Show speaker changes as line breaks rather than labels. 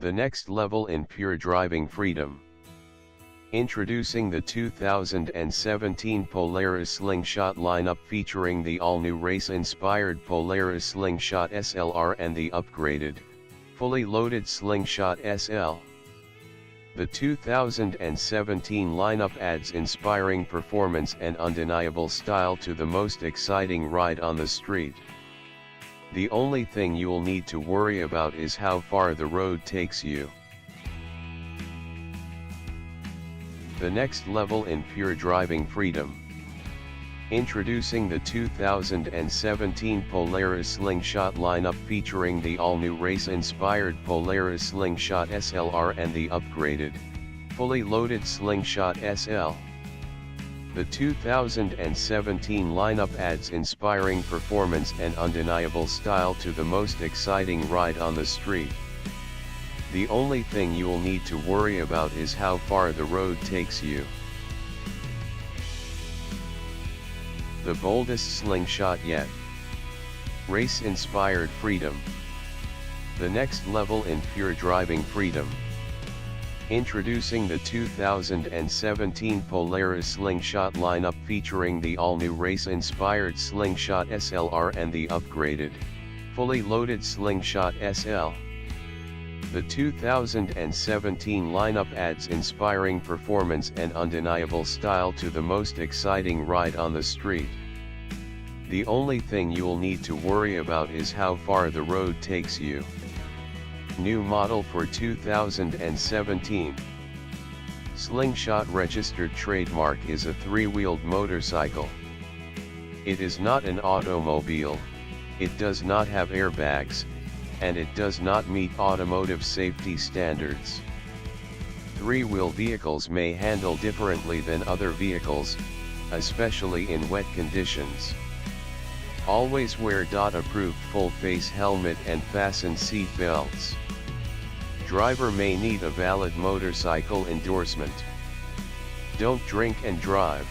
The next level in pure driving freedom. Introducing the 2017 Polaris Slingshot lineup featuring the all-new race-inspired Polaris Slingshot SLR and the upgraded, fully loaded Slingshot SL. The 2017 lineup adds inspiring performance and undeniable style to the most exciting ride on the street. The only thing you'll need to worry about is how far the road takes you. The next level in pure driving freedom. Introducing the 2017 Polaris Slingshot lineup featuring the all-new race-inspired Polaris Slingshot SLR and the upgraded, fully loaded Slingshot SL. The 2017 lineup adds inspiring performance and undeniable style to the most exciting ride on the street. The only thing you'll need to worry about is how far the road takes you. The boldest slingshot yet. Race-inspired freedom. The next level in pure driving freedom. Introducing the 2017 Polaris Slingshot lineup featuring the all-new race-inspired Slingshot SLR and the upgraded, fully loaded Slingshot SL. The 2017 lineup adds inspiring performance and undeniable style to the most exciting ride on the street. The only thing you'll need to worry about is how far the road takes you. New model for 2017. Slingshot registered trademark is a three-wheeled motorcycle. It is not an automobile, it does not have airbags, and it does not meet automotive safety standards. Three-wheel vehicles may handle differently than other vehicles, especially in wet conditions. Always wear approved full-face helmet and fasten seat belts. Driver may need a valid motorcycle endorsement. Don't drink and drive.